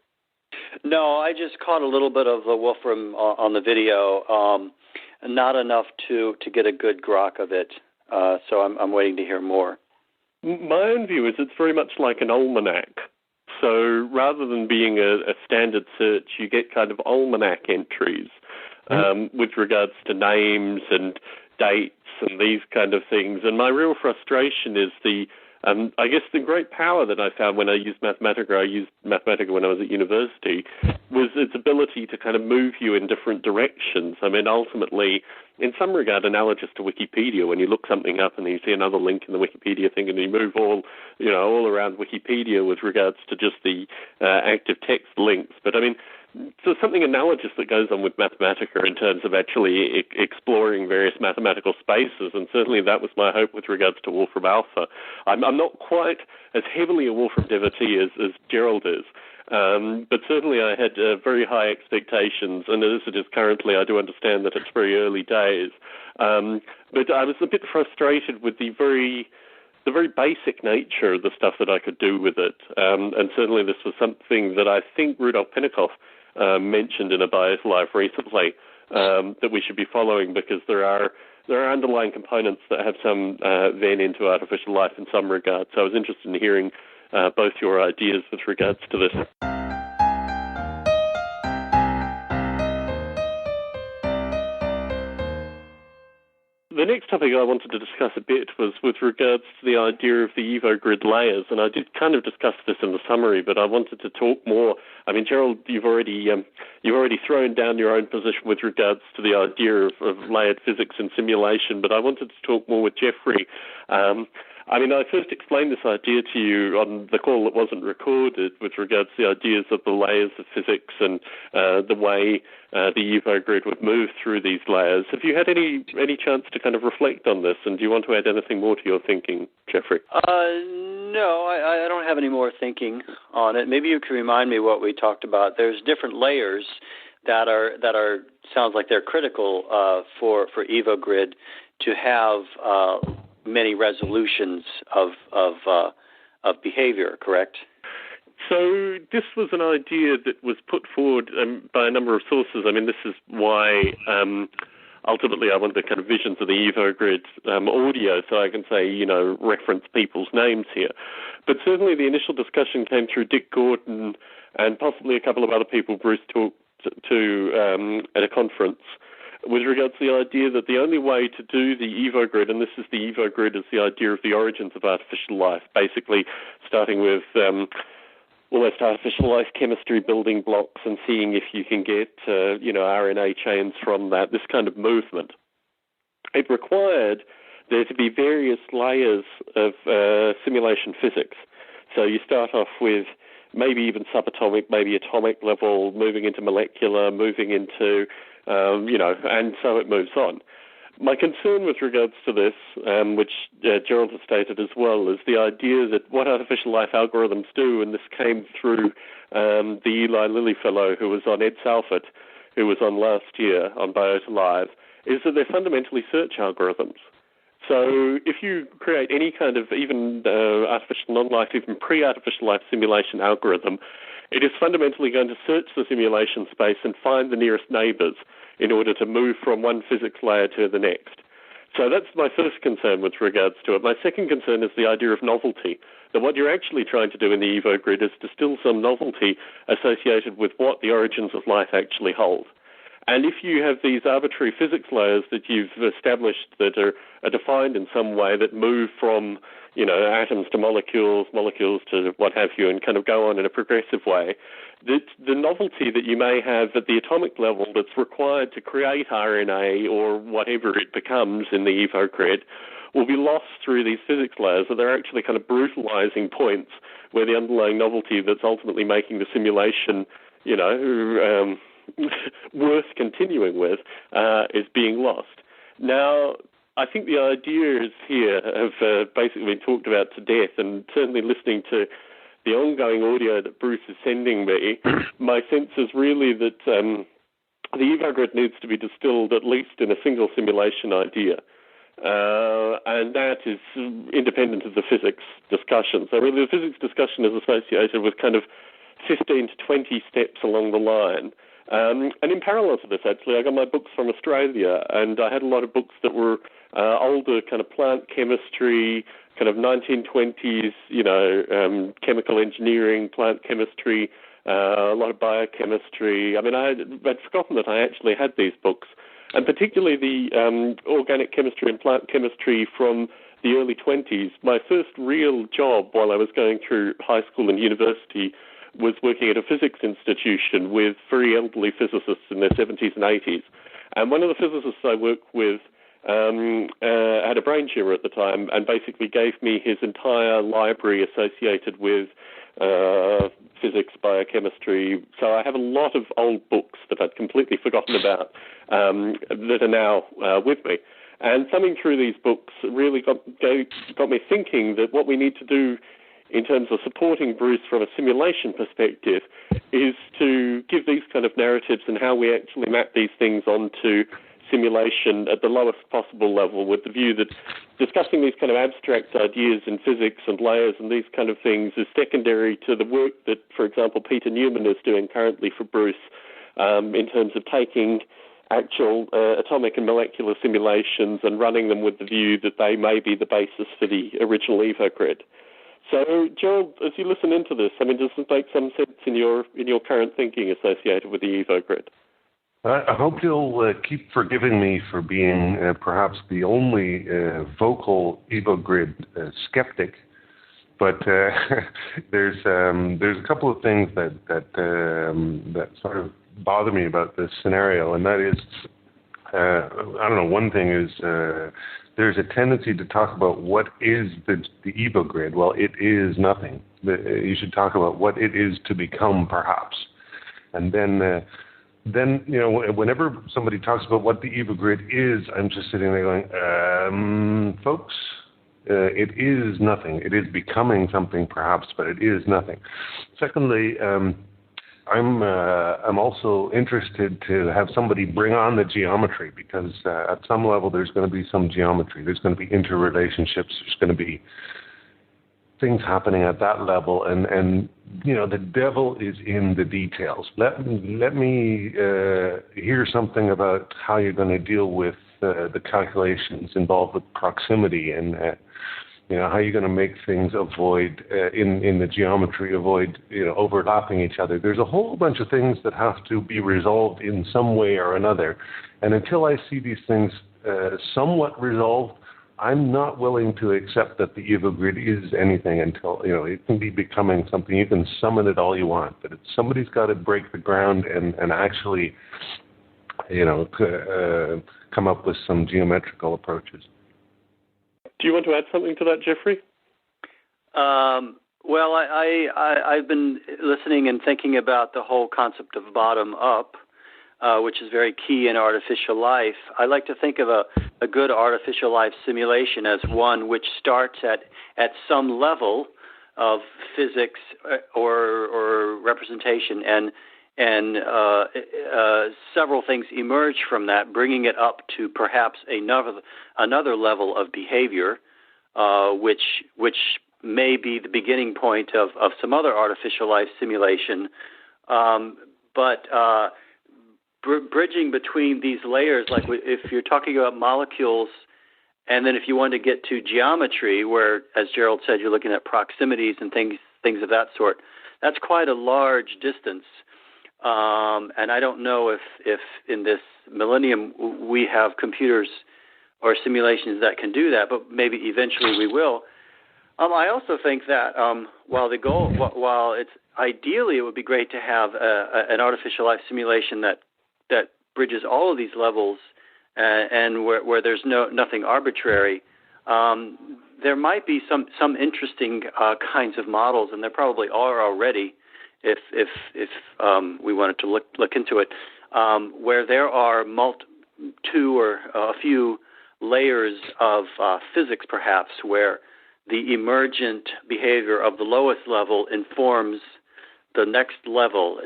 No, I just caught a little bit of the Wolfram on the video, not enough to get a good grok of it. So I'm waiting to hear more. My own view is it's very much like an almanac. So rather than being a standard search, you get kind of almanac entries with regards to names and dates and these kind of things. And my real frustration is I guess the great power that I found when I used Mathematica when I was at university, was its ability to kind of move you in different directions. I mean, ultimately, in some regard, analogous to Wikipedia, when you look something up and you see another link in the Wikipedia thing, and you move all around Wikipedia with regards to just the active text links. But I mean, so something analogous that goes on with Mathematica in terms of actually exploring various mathematical spaces, and certainly that was my hope with regards to Wolfram Alpha. I'm not quite as heavily a Wolfram devotee as Gerald is, but certainly I had very high expectations, and as it is currently, I do understand that it's very early days. But I was a bit frustrated with the very basic nature of the stuff that I could do with it, and certainly this was something that I think Rudolf Penikoff mentioned in a Biota Live recently, that we should be following, because there are underlying components that have some vein into artificial life in some regard. So I was interested in hearing both your ideas with regards to this. The next topic I wanted to discuss a bit was with regards to the idea of the EvoGrid layers, and I did kind of discuss this in the summary, but I wanted to talk more. I mean, Gerald, you've already thrown down your own position with regards to the idea of layered physics and simulation, but I wanted to talk more with Jeffrey. I mean, I first explained this idea to you on the call that wasn't recorded with regards to the ideas of the layers of physics and the way the EvoGrid would move through these layers. Have you had any chance to kind of reflect on this, and do you want to add anything more to your thinking, Jeffrey? No, I don't have any more thinking on it. Maybe you can remind me what we talked about. There's different layers that are sounds like they're critical for EvoGrid to have many resolutions of behavior, correct? So this was an idea that was put forward by a number of sources. I mean, this is why ultimately I wanted the kind of visions of the EvoGrid audio, so I can say, reference people's names here. But certainly the initial discussion came through Dick Gordon and possibly a couple of other people Bruce talked to at a conference, with regards to the idea that the only way to do the EvoGrid, and this is the EvoGrid, is the idea of the origins of artificial life, basically starting with almost artificial life chemistry building blocks and seeing if you can get, RNA chains from that, this kind of movement. It required there to be various layers of simulation physics. So you start off with maybe even subatomic, maybe atomic level, moving into molecular, moving into and so it moves on. My concern with regards to this, which Gerald has stated as well, is the idea that what artificial life algorithms do, and this came through the Eli Lilly fellow who was on Ed Salford, who was on last year on Biota Live, is that they're fundamentally search algorithms. So if you create any kind of even artificial non-life, even pre-artificial life simulation algorithm, it is fundamentally going to search the simulation space and find the nearest neighbours in order to move from one physics layer to the next. So that's my first concern with regards to it. My second concern is the idea of novelty, that what you're actually trying to do in the EvoGrid is distill some novelty associated with what the origins of life actually hold. And if you have these arbitrary physics layers that you've established that are defined in some way that move from, atoms to molecules to what have you, and kind of go on in a progressive way, the novelty that you may have at the atomic level that's required to create RNA or whatever it becomes in the EvoGrid will be lost through these physics layers, that they're actually kind of brutalizing points where the underlying novelty that's ultimately making the simulation, worth continuing with, is being lost. Now, I think the ideas here have basically been talked about to death, and certainly listening to the ongoing audio that Bruce is sending me, my sense is really that the EvoGrid needs to be distilled at least in a single simulation idea. And that is independent of the physics discussion. So really the physics discussion is associated with kind of 15 to 20 steps along the line. And in parallel to this, actually, I got my books from Australia, and I had a lot of books that were older kind of plant chemistry, kind of 1920s, chemical engineering, plant chemistry, a lot of biochemistry. I mean, I'd forgotten that I actually had these books, and particularly the organic chemistry and plant chemistry from the early 20s. My first real job while I was going through high school and university was working at a physics institution with very elderly physicists in their 70s and 80s. And one of the physicists I worked with had a brain tumor at the time and basically gave me his entire library associated with physics, biochemistry. So I have a lot of old books that I'd completely forgotten about that are now with me. And thumbing through these books really got me thinking that what we need to do in terms of supporting Bruce from a simulation perspective is to give these kind of narratives and how we actually map these things onto simulation at the lowest possible level, with the view that discussing these kind of abstract ideas in physics and layers and these kind of things is secondary to the work that, for example, Peter Newman is doing currently for Bruce in terms of taking actual atomic and molecular simulations and running them with the view that they may be the basis for the original EvoGrid. So, Gerald, as you listen into this, I mean, does this make some sense in your current thinking associated with the EvoGrid? I hope you'll keep forgiving me for being perhaps the only vocal EvoGrid skeptic, but there's a couple of things that sort of bother me about this scenario, and that is, one thing is there's a tendency to talk about what is the EvoGrid. Well, it is nothing. You should talk about what it is to become, perhaps. And then whenever somebody talks about what the EvoGrid is, I'm just sitting there going, folks, it is nothing. It is becoming something, perhaps, but it is nothing. Secondly, I'm also interested to have somebody bring on the geometry, because at some level there's going to be some geometry. There's going to be interrelationships. There's going to be things happening at that level, and the devil is in the details. Let me hear something about how you're going to deal with the calculations involved with proximity, and how you're going to make things avoid in the geometry, avoid overlapping each other. There's a whole bunch of things that have to be resolved in some way or another, and until I see these things somewhat resolved, I'm not willing to accept that the EvoGrid is anything until, it can be becoming something. You can summon it all you want, but somebody's got to break the ground and actually, come up with some geometrical approaches. Do you want to add something to that, Jeffrey? Well, I've been listening and thinking about the whole concept of bottom-up, which is very key in artificial life. I like to think of a good artificial life simulation as one which starts at some level of physics or representation, and several things emerge from that, bringing it up to perhaps another level of behavior, which may be the beginning point of some other artificial life simulation, but bridging between these layers, like if you're talking about molecules, and then if you want to get to geometry, where, as Gerald said, you're looking at proximities and things of that sort, that's quite a large distance. And I don't know if in this millennium we have computers or simulations that can do that, but maybe eventually we will. I also think that while it's ideally it would be great to have an artificial life simulation that bridges all of these levels and where there's nothing arbitrary, there might be some interesting kinds of models, and there probably are already, if we wanted to look into it, where there are two or a few layers of physics, perhaps, where the emergent behavior of the lowest level informs the next level.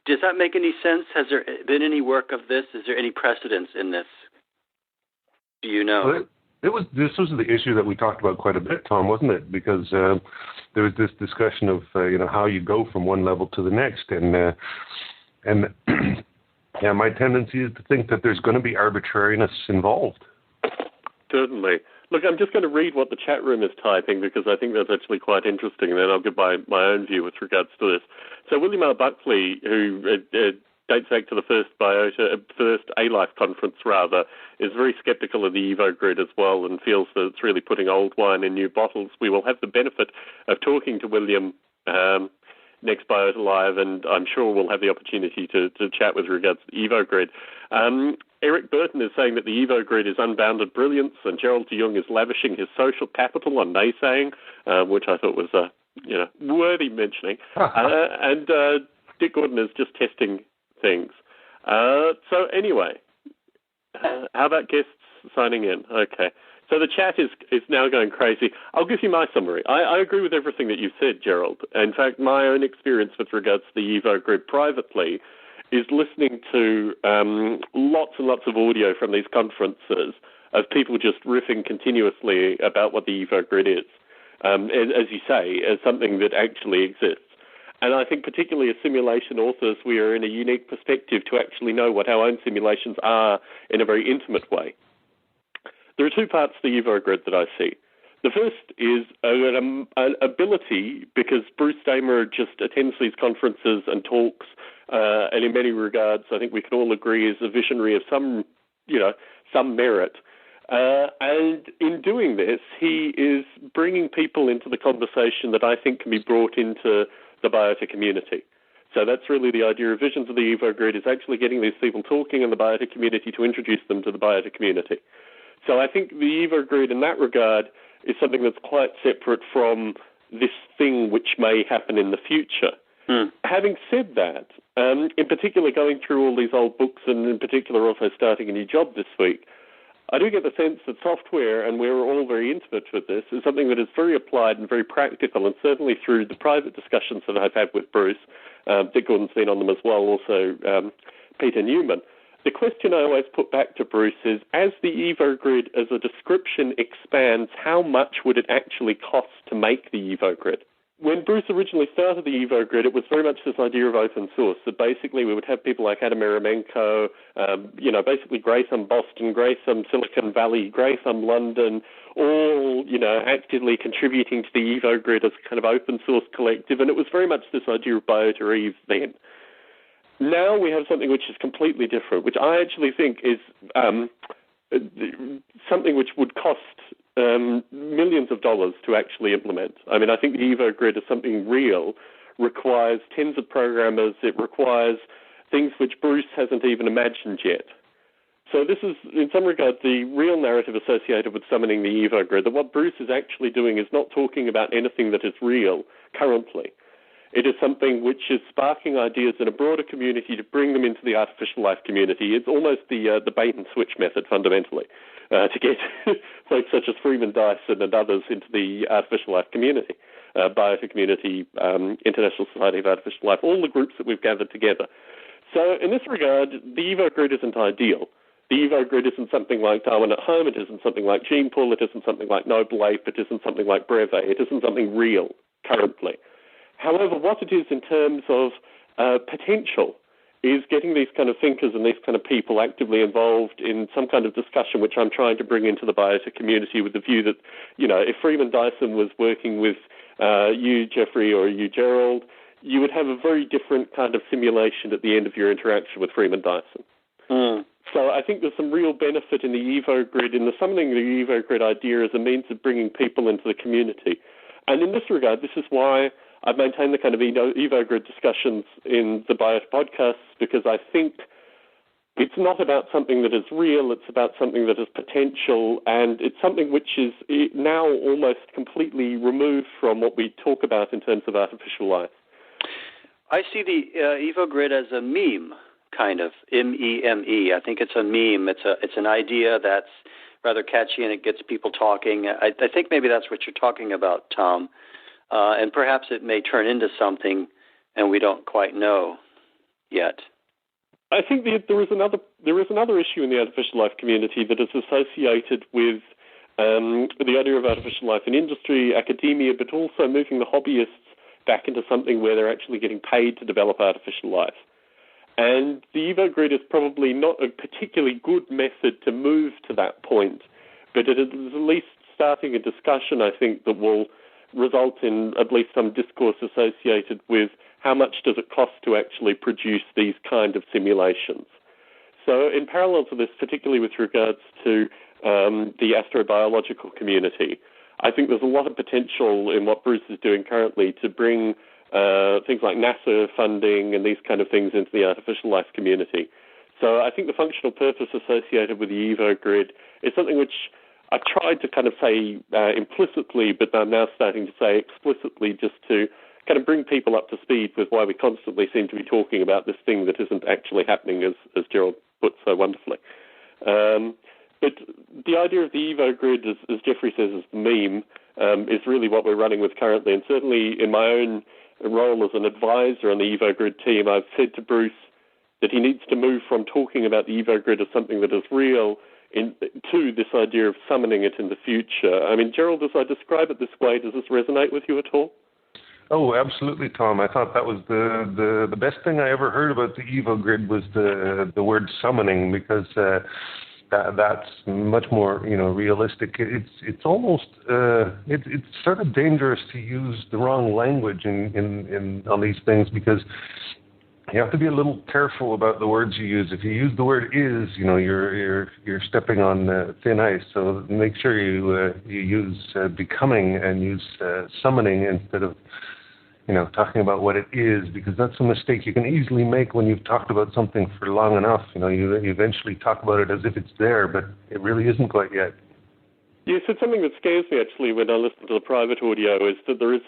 Does that make any sense? Has there been any work of this? Is there any precedence in this? Do you know? Well, this was the issue that we talked about quite a bit, Tom, wasn't it? Because there was this discussion of how you go from one level to the next, and yeah, my tendency is to think that there's going to be arbitrariness involved. Certainly. Look, I'm just going to read what the chat room is typing because I think that's actually quite interesting, and then I'll give my own view with regards to this. So William R. Buckley, who dates back to the first A-Life conference, is very sceptical of the Evo Grid as well and feels that it's really putting old wine in new bottles. We will have the benefit of talking to William next Biota Live, and I'm sure we'll have the opportunity to chat with regards to the Evo Grid. Eric Burton is saying that the Evo Grid is unbounded brilliance, and Gerald de Jong is lavishing his social capital on naysaying, which I thought was worthy mentioning. And Dick Gordon is just testing things. So anyway, how about guests signing in? Okay. So the chat is now going crazy. I'll give you my summary. I agree with everything that you've said, Gerald. In fact, my own experience with regards to the Evo Grid privately is listening to lots and lots of audio from these conferences of people just riffing continuously about what the Evo Grid is, as you say, as something that actually exists. And I think particularly as simulation authors, we are in a unique perspective to actually know what our own simulations are in a very intimate way. There are two parts to the Evo Grid that I see. The first is an ability, because Bruce Damer just attends these conferences and talks, and in many regards, I think we can all agree is a visionary of some merit. And in doing this, he is bringing people into the conversation that I think can be brought into the Biota community. So that's really the idea of Visions of the Evo Grid, is actually getting these people talking in the Biota community to introduce them to the Biota community. So I think the Evo Grid in that regard is something that's quite separate from this thing which may happen in the future. Having said that, in particular going through all these old books and in particular also starting a new job this week, I do get the sense that software, and we're all very intimate with this, is something that is very applied and very practical, and certainly through the private discussions that I've had with Bruce, Dick Gordon's been on them as well, also Peter Newman. The question I always put back to Bruce is, as the Evo Grid as a description expands, how much would it actually cost to make the Evo Grid? When Bruce originally started the Evo Grid, it was very much this idea of open source, that basically we would have people like Adam Eremenko, basically Graytham Boston, Graytham Silicon Valley, Graytham London, all, actively contributing to the Evo Grid as a kind of open source collective, and it was very much this idea of Biota Eve then. Now we have something which is completely different, which I actually think is something which would cost millions of dollars to actually implement. I mean, I think the Evo Grid is something real, requires tens of programmers, it requires things which Bruce hasn't even imagined yet. So this is, in some regard, the real narrative associated with summoning the Evo Grid, that what Bruce is actually doing is not talking about anything that is real currently. It is something which is sparking ideas in a broader community to bring them into the artificial life community. It's almost the bait and switch method, fundamentally, to get folks such as Freeman Dyson and others into the artificial life community, Biota community, International Society of Artificial Life, all the groups that we've gathered together. So in this regard, the Evo Grid isn't ideal. The Evo Grid isn't something like Darwin at Home. It isn't something like Gene Pool. It isn't something like Noble Ape. It isn't something like Breve. It isn't something real currently. However, what it is in terms of potential is getting these kind of thinkers and these kind of people actively involved in some kind of discussion, which I'm trying to bring into the Biota community with the view that, if Freeman Dyson was working with you, Jeffrey, or you, Gerald, you would have a very different kind of simulation at the end of your interaction with Freeman Dyson. Mm. So I think there's some real benefit in the Evo Grid, in the summoning the Evo Grid idea as a means of bringing people into the community. And in this regard, this is why I've maintained the kind of Evo Grid discussions in the Biota podcasts, because I think it's not about something that is real, it's about something that is potential, and it's something which is now almost completely removed from what we talk about in terms of artificial life. I see the Evo Grid as a meme, kind of, M-E-M-E. I think it's a meme. It's an idea that's rather catchy and it gets people talking. I think maybe that's what you're talking about, Tom, and perhaps it may turn into something and we don't quite know yet. I think there is another issue in the artificial life community that is associated with the idea of artificial life in industry, academia, but also moving the hobbyists back into something where they're actually getting paid to develop artificial life. And the Evo Grid is probably not a particularly good method to move to that point, but it is at least starting a discussion, I think, that will result in at least some discourse associated with how much does it cost to actually produce these kind of simulations. So in parallel to this, particularly with regards to the astrobiological community, I think there's a lot of potential in what Bruce is doing currently to bring things like NASA funding and these kind of things into the artificial life community. So I think the functional purpose associated with the Evo Grid is something which I tried to kind of say implicitly, but I'm now starting to say explicitly, just to kind of bring people up to speed with why we constantly seem to be talking about this thing that isn't actually happening, as Gerald put so wonderfully. But the idea of the Evo Grid, as Jeffrey says, is the meme, is really what we're running with currently. And certainly in my own role as an advisor on the Evo Grid team, I've said to Bruce that he needs to move from talking about the Evo Grid as something that is real to this idea of summoning it in the future. I mean, Gerald, as I describe it this way, does this resonate with you at all? Oh, absolutely, Tom. I thought that was the best thing I ever heard about the Evo Grid was the word summoning, because that's much more realistic. It's almost it's sort of dangerous to use the wrong language in on these things, because you have to be a little careful about the words you use. If you use the word "is," you're stepping on thin ice. So make sure you use becoming and use summoning instead of talking about what it is, because that's a mistake you can easily make when you've talked about something for long enough. You eventually talk about it as if it's there, but it really isn't quite yet. Yes, it's something that scares me actually when I listen to the private audio, is that there is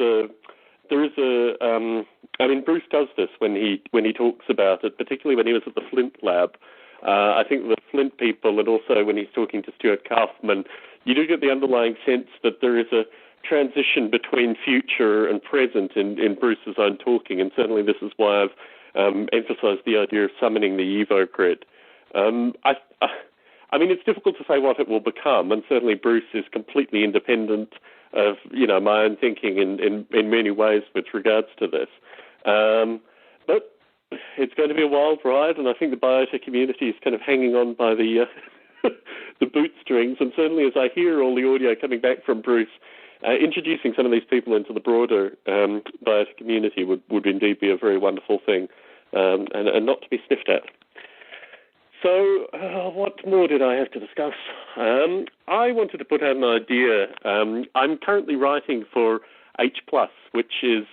I mean, Bruce does this when he talks about it, particularly when he was at the Flint lab. I think the Flint people, and also when he's talking to Stuart Kaufman, you do get the underlying sense that there is a transition between future and present in Bruce's own talking, and certainly this is why I've emphasized the idea of summoning the Evo Grid. I mean, it's difficult to say what it will become, and certainly Bruce is completely independent of my own thinking in many ways with regards to this. But it's going to be a wild ride, and I think the Biota community is kind of hanging on by the the bootstrings, and certainly as I hear all the audio coming back from Bruce, introducing some of these people into the broader Biota community would indeed be a very wonderful thing, and not to be sniffed at. So what more did I have to discuss? I wanted to put out an idea. I'm currently writing for H+, which is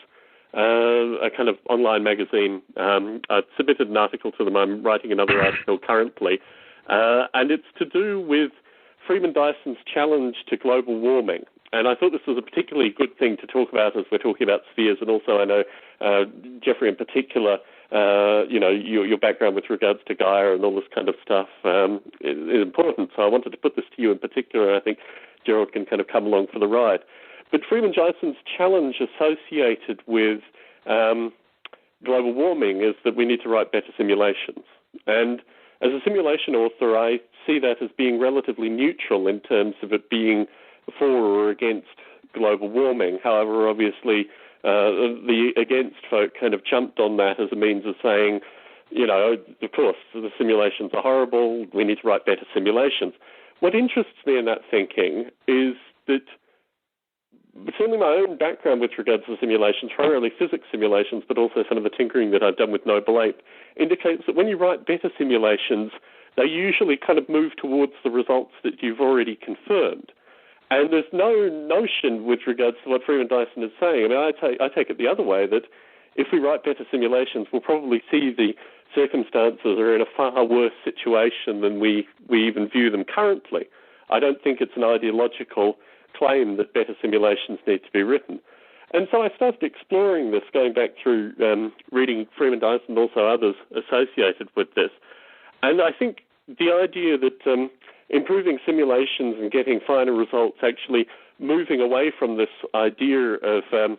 a kind of online magazine. I've submitted an article to them. I'm writing another article currently, and it's to do with Freeman Dyson's challenge to global warming. And I thought this was a particularly good thing to talk about as we're talking about spheres, and also I know Jeffrey in particular, your background with regards to Gaia and all this kind of stuff is important. So I wanted to put this to you in particular, and I think Gerald can kind of come along for the ride. But Freeman Dyson's challenge associated with global warming is that we need to write better simulations. And as a simulation author, I see that as being relatively neutral in terms of it being for or against global warming. However, obviously, the against folk kind of jumped on that as a means of saying, of course, the simulations are horrible, we need to write better simulations. What interests me in that thinking is that certainly my own background with regards to simulations, primarily physics simulations, but also some of the tinkering that I've done with Noble Ape, indicates that when you write better simulations, they usually kind of move towards the results that you've already confirmed. And there's no notion with regards to what Freeman Dyson is saying. I mean, I take it the other way, that if we write better simulations, we'll probably see the circumstances are in a far worse situation than we even view them currently. I don't think it's an ideological claim that better simulations need to be written. And so I started exploring this, going back through reading Freeman Dyson and also others associated with this. And I think the idea that improving simulations and getting finer results, actually moving away from this idea of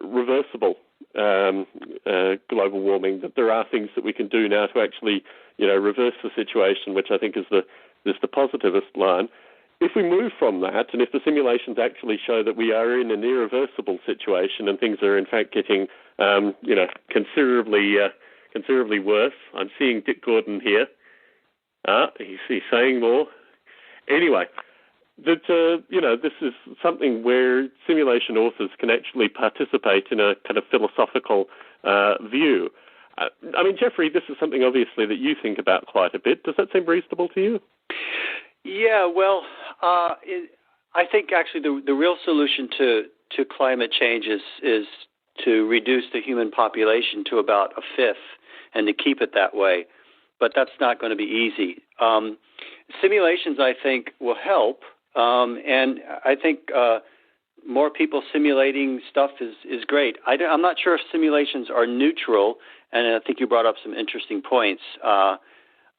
reversible global warming, that there are things that we can do now to actually, reverse the situation, which I think is the positivist line. If we move from that, and if the simulations actually show that we are in an irreversible situation and things are in fact getting, considerably worse. I'm seeing Dick Gordon here. He's saying more. Anyway, that this is something where simulation authors can actually participate in a kind of philosophical view. I mean, Jeffrey, this is something obviously that you think about quite a bit. Does that seem reasonable to you? Yeah, well, I think actually the real solution to climate change is to reduce the human population to about a fifth and to keep it that way. But that's not going to be easy. Simulations, I think, will help, and I think more people simulating stuff is great. I'm not sure if simulations are neutral, and I think you brought up some interesting points.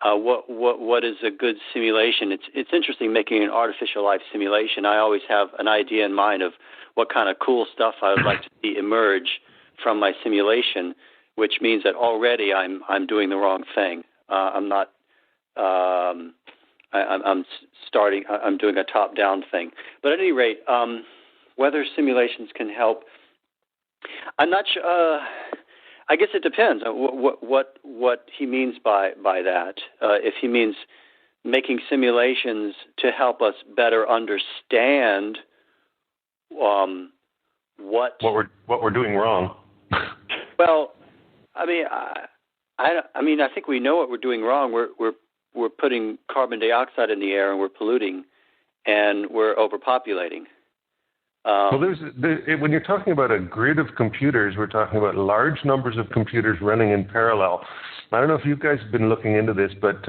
What is a good simulation? It's interesting making an artificial life simulation. I always have an idea in mind of what kind of cool stuff I would like to see emerge from my simulation, which means that already I'm doing the wrong thing. I'm not. I'm doing a top-down thing. But at any rate, whether simulations can help, I'm not sure. I guess it depends on what he means by that. If he means making simulations to help us better understand what we're doing wrong. Well, I mean, I think we know what we're doing wrong. We're putting carbon dioxide in the air, and we're polluting, and we're overpopulating. Well, when you're talking about a grid of computers, we're talking about large numbers of computers running in parallel. I don't know if you guys have been looking into this, but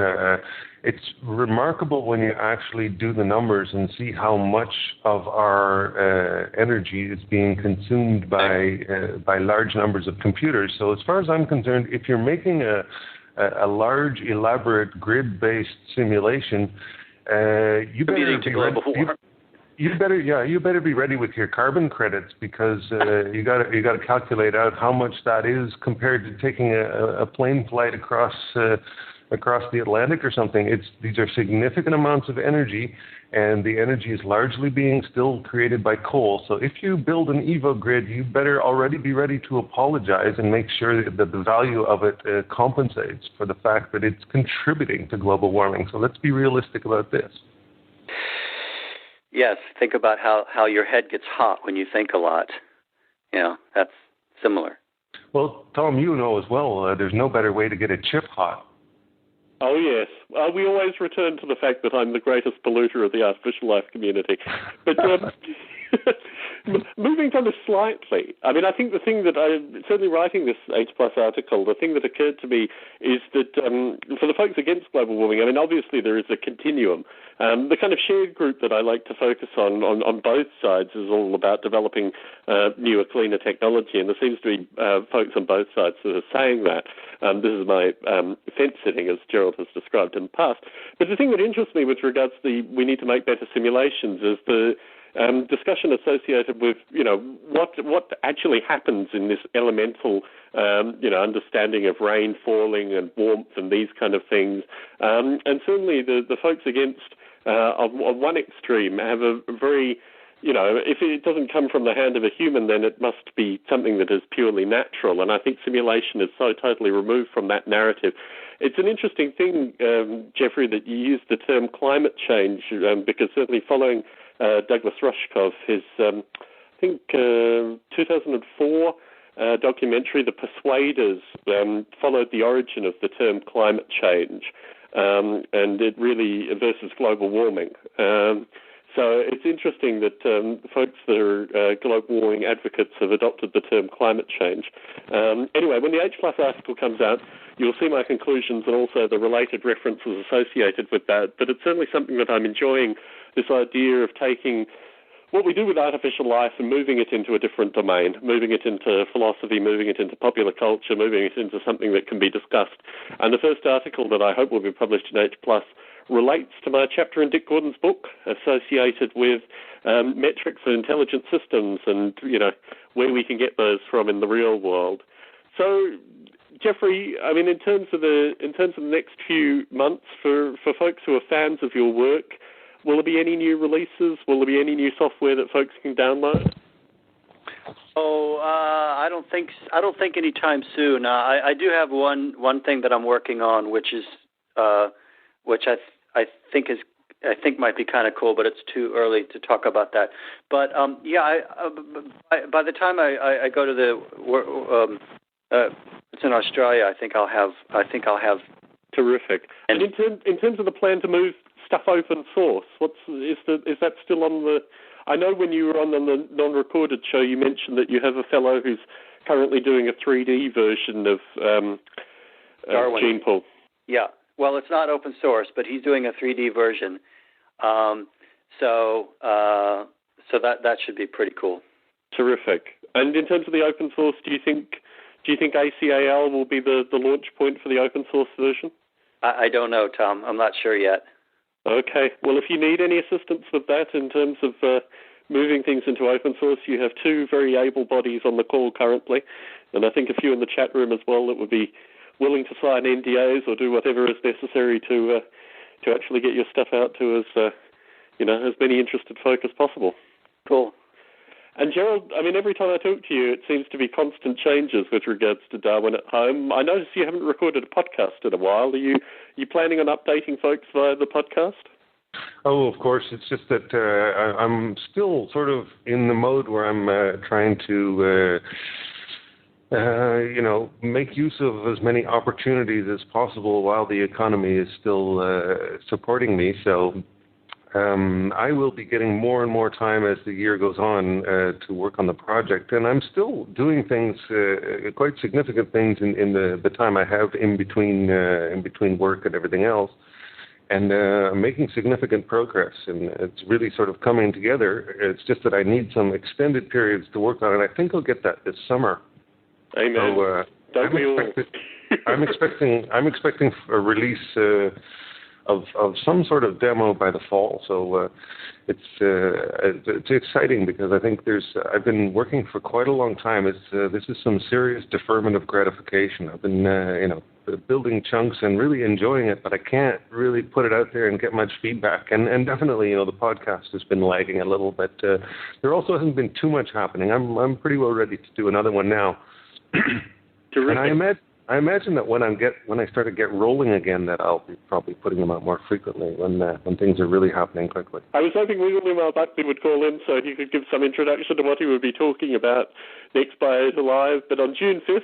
it's remarkable when you actually do the numbers and see how much of our energy is being consumed by large numbers of computers. So as far as I'm concerned, if you're making a large, elaborate grid-based simulation, you better be ready. You better be ready with your carbon credits, because you got to calculate out how much that is compared to taking a plane flight across the Atlantic or something. These are significant amounts of energy, and the energy is largely being still created by coal. So if you build an Evo grid, you better already be ready to apologize and make sure that the value of it compensates for the fact that it's contributing to global warming. So let's be realistic about this. Yes, think about how your head gets hot when you think a lot. That's similar. Well, Tom, you know as well, there's no better way to get a chip hot. Oh, yes. We always return to the fact that I'm the greatest polluter of the artificial life community. But moving on this slightly, I mean, I think the thing that certainly writing this H+ article, the thing that occurred to me is that for the folks against global warming, I mean, obviously there is a continuum. The kind of shared group that I like to focus on both sides is all about developing newer, cleaner technology, and there seems to be folks on both sides that are saying that. This is my fence sitting, as Gerald has described in the past. But the thing that interests me with regards to we need to make better simulations is the discussion associated with, what actually happens in this elemental, understanding of rain falling and warmth and these kind of things. And certainly the folks against, on one extreme, have a very, if it doesn't come from the hand of a human, then it must be something that is purely natural. And I think simulation is so totally removed from that narrative. It's an interesting thing, Jeffrey, that you use the term climate change, because certainly following Douglas Rushkoff, his, 2004 documentary, The Persuaders, followed the origin of the term climate change, and it really versus global warming. So it's interesting that folks that are global warming advocates have adopted the term climate change. Anyway, when the H+ article comes out, you'll see my conclusions and also the related references associated with that. But it's certainly something that I'm enjoying, this idea of taking what we do with artificial life and moving it into a different domain, moving it into philosophy, moving it into popular culture, moving it into something that can be discussed. And the first article that I hope will be published in H+ relates to my chapter in Dick Gordon's book associated with metrics and intelligent systems and, where we can get those from in the real world. So, Jeffrey, I mean, in terms of the next few months, for folks who are fans of your work, will there be any new releases? Will there be any new software that folks can download? I don't think anytime soon. I do have one thing that I'm working on, which is which I think might be kind of cool, but it's too early to talk about that. But by the time I go to the it's in Australia, I think I'll have. Terrific. And in terms of the plan to move stuff open source, is that still on the? I know when you were on the non-recorded show, you mentioned that you have a fellow who's currently doing a 3D version of Gene Pool. Yeah. Well, it's not open source, but he's doing a 3D version. So that should be pretty cool. Terrific. And in terms of the open source, do you think ACAL will be the launch point for the open source version? I don't know, Tom. I'm not sure yet. Okay. Well, if you need any assistance with that in terms of moving things into open source, you have two very able bodies on the call currently, and I think a few in the chat room as well that would be willing to sign NDAs or do whatever is necessary to actually get your stuff out to as many interested folk as possible. Cool. And Gerald, I mean, every time I talk to you, it seems to be constant changes with regards to Darwin at Home. I notice you haven't recorded a podcast in a while. Are you planning on updating folks via the podcast? Oh, of course. It's just that I'm still sort of in the mode where I'm trying to, make use of as many opportunities as possible while the economy is still supporting me. So I will be getting more and more time as the year goes on to work on the project, and I'm still doing things, quite significant things in the time I have in between work and everything else, and I'm making significant progress, and it's really sort of coming together. It's just that I need some extended periods to work on it. I think I'll get that this summer. Amen. So I'm expecting a release of some sort of demo by the fall. So it's exciting because I think I've been working for quite a long time. This is some serious deferment of gratification. I've been building chunks and really enjoying it, but I can't really put it out there and get much feedback. And definitely, the podcast has been lagging a little, but there also hasn't been too much happening. I'm pretty well ready to do another one now. And I imagine that when I start to get rolling again, that I'll be probably putting them out more frequently when things are really happening quickly. I was hoping William L. Buckley would call in so he could give some introduction to what he would be talking about next Biota Live. But on June 5th,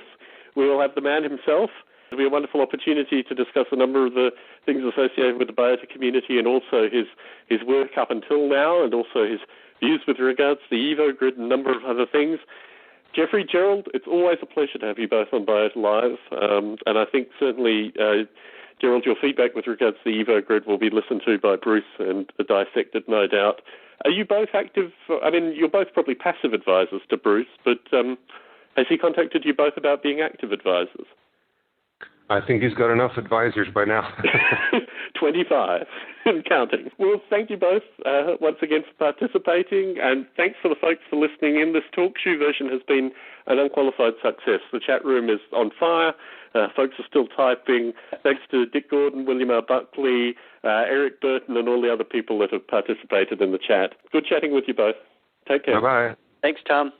we will have the man himself. It'll be a wonderful opportunity to discuss a number of the things associated with the Biota community and also his work up until now and also his views with regards to the Evo Grid and a number of other things. Jeffrey, Gerald, it's always a pleasure to have you both on Biota Live, and I think certainly, Gerald, your feedback with regards to the Evo Grid will be listened to by Bruce and dissected, no doubt. Are you both active? I mean, you're both probably passive advisors to Bruce, but has he contacted you both about being active advisors? I think he's got enough advisors by now. 25 and counting. Well, thank you both once again for participating, and thanks for the folks for listening in. This TalkShoe version has been an unqualified success. The chat room is on fire. Folks are still typing. Thanks to Dick Gordon, William R. Buckley, Eric Burton, and all the other people that have participated in the chat. Good chatting with you both. Take care. Bye-bye. Thanks, Tom.